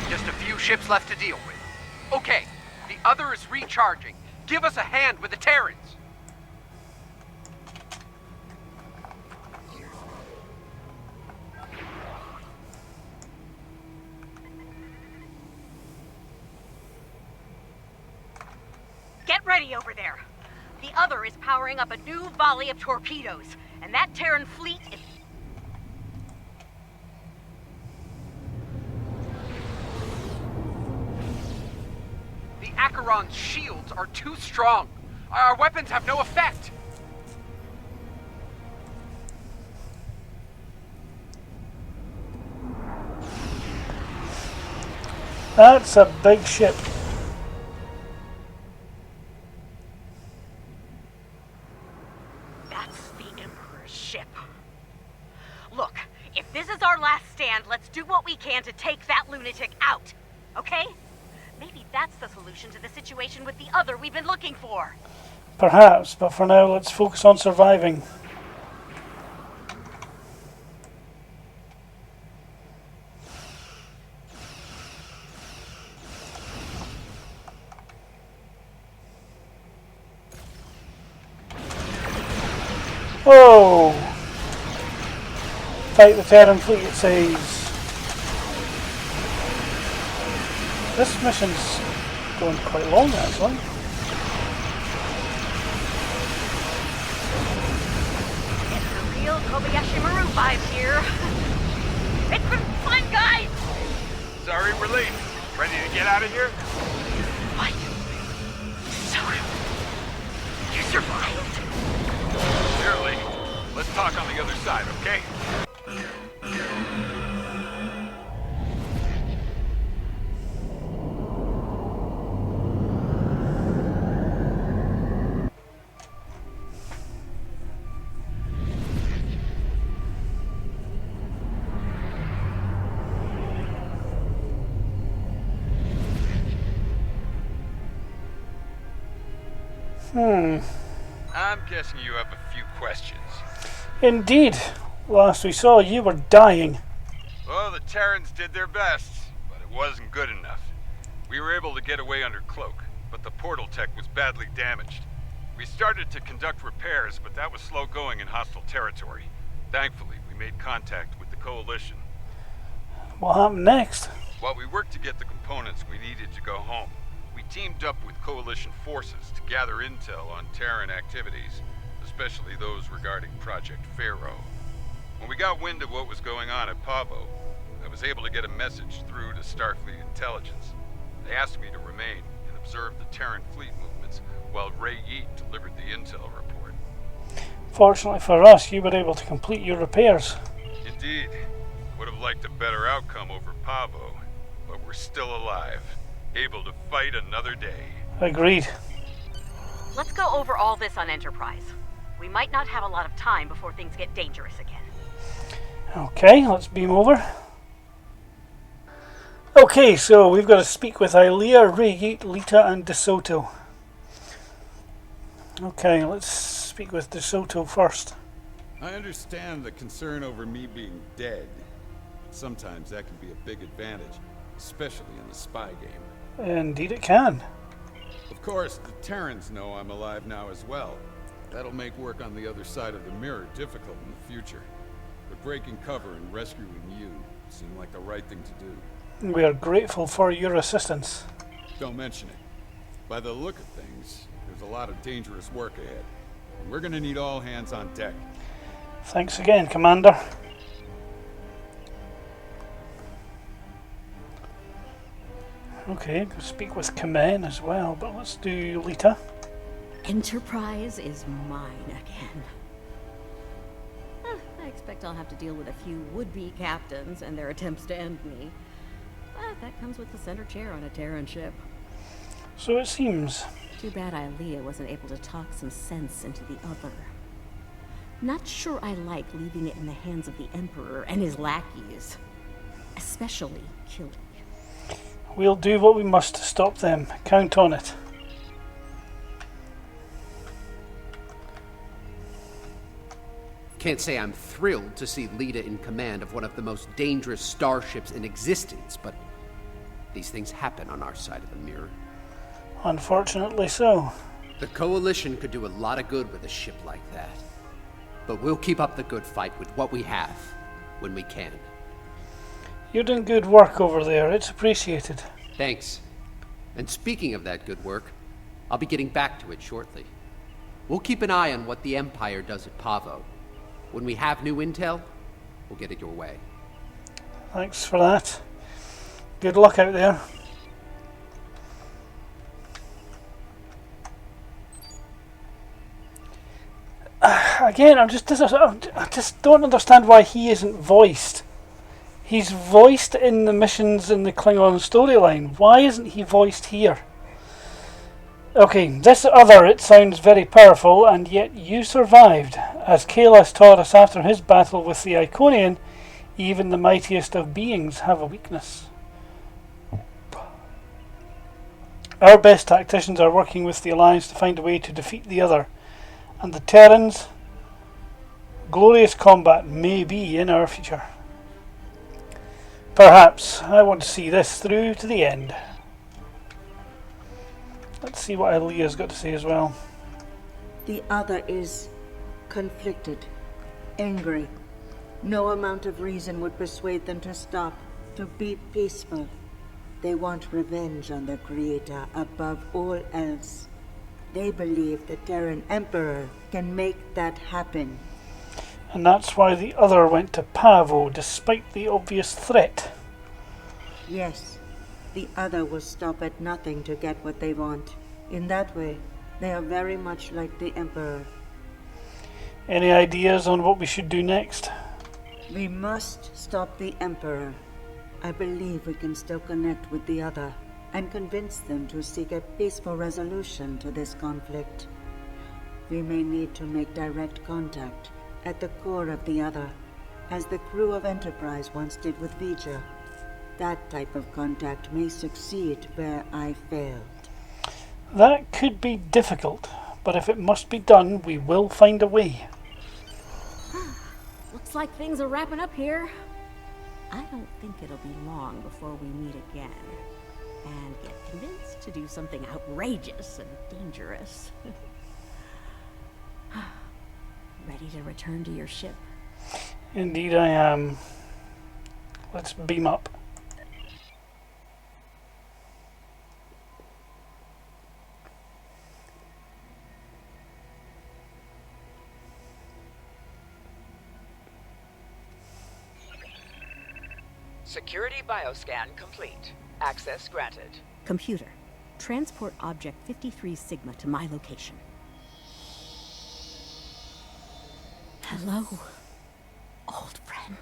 Just a few ships left to deal with. Okay, the other is recharging. Give us a hand with the Terrans. Get ready over there. The other is powering up a new volley of torpedoes, and that Terran fleet is... The Acheron's shields are too strong. Our weapons have no effect. That's a big ship. That's the Emperor's ship. Look, if this is our last stand, let's do what we can to take that lunatic out, okay? Maybe that's the solution to the situation with the other we've been looking for. Perhaps, but for now let's focus on surviving. Whoa! Fight the Terran fleet, it says. This mission's going quite long, actually. Get real Kobayashi Maru vibe here. It's been fun, guys! Sorry we're late. Ready to get out of here? What? So, you survived? Clearly. Let's talk on the other side, okay? I'm guessing you have a few questions. Indeed. Last we saw, you were dying. Well, the Terrans did their best, but it wasn't good enough. We were able to get away under cloak, but the portal tech was badly damaged. We started to conduct repairs, but that was slow going in hostile territory. Thankfully, we made contact with the Coalition. What happened next? While we worked to get the components we needed to go home, we teamed up with Coalition forces to gather intel on Terran activities, especially those regarding Project Pharaoh. When we got wind of what was going on at Pavo, I was able to get a message through to Starfleet intelligence. They asked me to remain and observe the Terran fleet movements while Ray Yeet delivered the intel report. Fortunately for us, you were able to complete your repairs. Indeed. Would have liked a better outcome over Pavo, but we're still alive, able to fight another day. Agreed. Let's go over all this on Enterprise. We might not have a lot of time before things get dangerous again. Okay, let's beam over. Okay, so we've got to speak with Ilia, Ray, Lita, and DeSoto. Okay, let's speak with DeSoto first. I understand the concern over me being dead. Sometimes that can be a big advantage, especially in the spy game. Indeed it can. Of course, the Terrans know I'm alive now as well. That'll make work on the other side of the mirror difficult in the future. But breaking cover and rescuing you seemed like the right thing to do. We are grateful for your assistance. Don't mention it. By the look of things, there's a lot of dangerous work ahead. And we're gonna need all hands on deck. Thanks again, Commander. Okay, speak with Kamen as well, but let's do Lita. Enterprise is mine again. I expect I'll have to deal with a few would-be captains and their attempts to end me. But that comes with the center chair on a Terran ship. So it seems. Too bad Ilia wasn't able to talk some sense into the other. Not sure I like leaving it in the hands of the Emperor and his lackeys. Especially Killy. We'll do what we must to stop them. Count on it. Can't say I'm thrilled to see Lita in command of one of the most dangerous starships in existence, but these things happen on our side of the mirror. Unfortunately so. The Coalition could do a lot of good with a ship like that. But we'll keep up the good fight with what we have, when we can. You're doing good work over there. It's appreciated. Thanks. And speaking of that good work, I'll be getting back to it shortly. We'll keep an eye on what the Empire does at Pavo. When we have new intel, we'll get it your way. Thanks for that. Good luck out there. Again, I just don't understand why he isn't voiced. He's voiced in the missions in the Klingon storyline. Why isn't he voiced here? Okay, this other, it sounds very powerful, and yet you survived. As Kalis taught us after his battle with the Iconian, even the mightiest of beings have a weakness. Our best tacticians are working with the Alliance to find a way to defeat the other. And the Terrans, glorious combat may be in our future. Perhaps. I want to see this through to the end. Let's see what Ilia's got to say as well. The other is conflicted, angry. No amount of reason would persuade them to stop, to be peaceful. They want revenge on their creator above all else. They believe the Terran Emperor can make that happen. And that's why the other went to Pavo, despite the obvious threat. Yes, the other will stop at nothing to get what they want. In that way, they are very much like the Emperor. Any ideas on what we should do next? We must stop the Emperor. I believe we can still connect with the other and convince them to seek a peaceful resolution to this conflict. We may need to make direct contact at the core of the other, as the crew of Enterprise once did with Vija. That type of contact may succeed where I failed. That could be difficult, but if it must be done, we will find a way. Looks like things are wrapping up here. I don't think it'll be long before we meet again and get convinced to do something outrageous and dangerous. Ready to return to your ship? Indeed I am. Let's beam up. Security bioscan complete. Access granted. Computer, transport object 53 Sigma to my location. Hello, old friend.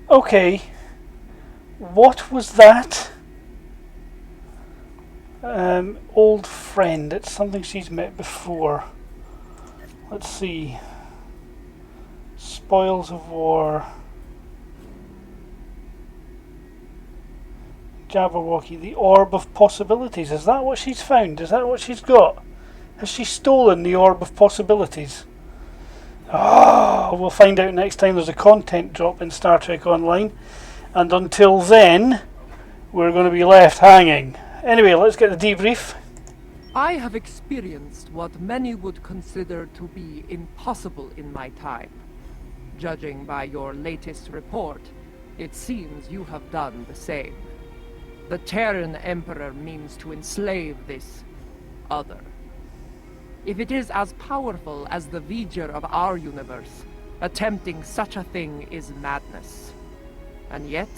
Okay, what was that? Old friend, it's something she's met before. Let's see. Spoils of war. Jabberwocky, the orb of possibilities. Is that what she's found? Is that what she's got? Has she stolen the orb of possibilities? Ah, we'll find out next time there's a content drop in Star Trek Online. And until then, we're going to be left hanging. Anyway, let's get the debrief. I have experienced what many would consider to be impossible in my time. Judging by your latest report, it seems you have done the same. The Terran Emperor means to enslave this other. If it is as powerful as the V'ger of our universe, attempting such a thing is madness. And yet,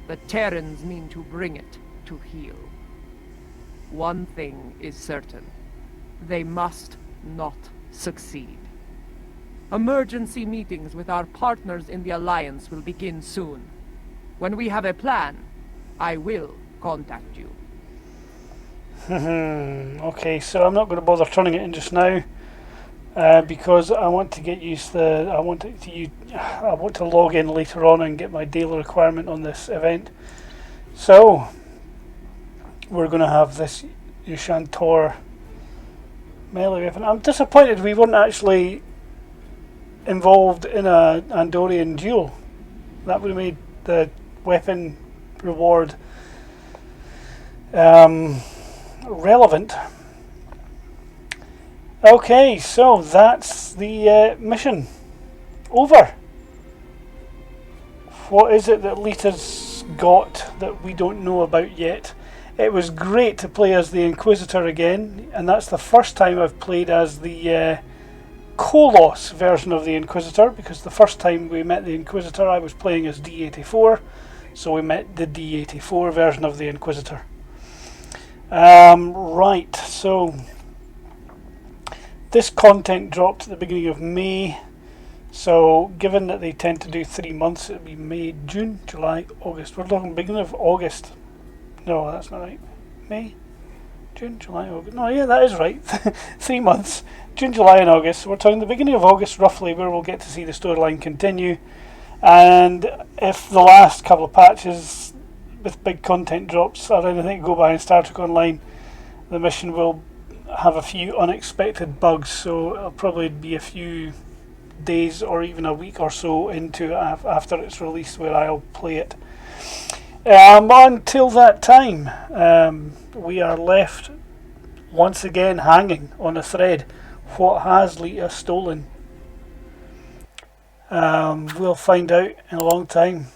the Terrans mean to bring it to heel. One thing is certain. They must not succeed. Emergency meetings with our partners in the Alliance will begin soon. When we have a plan, I will contact you. Okay, so I'm not going to bother turning it in just now because I want to get used to I want to log in later on and get my daily requirement on this event. So we're going to have this Yushan-Tor melee weapon. I'm disappointed we weren't actually involved in a Andorian duel. That would have made the weapon reward relevant. Okay, so that's the mission over. What is it that Lita's got that we don't know about yet? It was great to play as the Inquisitor again, and that's the first time I've played as the Kolos version of the Inquisitor, because the first time we met the Inquisitor I was playing as D84, so we met the D84 version of the Inquisitor. Right, so this content dropped at the beginning of May, so given that they tend to do 3 months, it would be May, June, July, August. We're talking beginning of August. No, that's not right. May, June, July, August. No, yeah, that is right. 3 months. June, July and August. So we're talking the beginning of August roughly, where we'll get to see the storyline continue. And if the last couple of patches with big content drops are anything to go by in Star Trek Online, the mission will have a few unexpected bugs, so it'll probably be a few days or even a week or so into it after it's released where I'll play it. Until that time, we are left once again hanging on a thread. What has Lita stolen? We'll find out in a long time.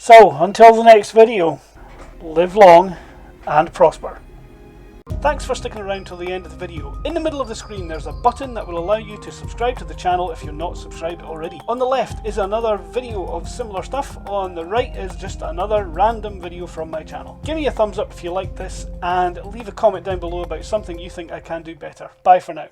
So, until the next video, live long and prosper. Thanks for sticking around till the end of the video. In the middle of the screen there's a button that will allow you to subscribe to the channel if you're not subscribed already. On the left is another video of similar stuff, on the right is just another random video from my channel. Give me a thumbs up if you like this, and leave a comment down below about something you think I can do better. Bye for now.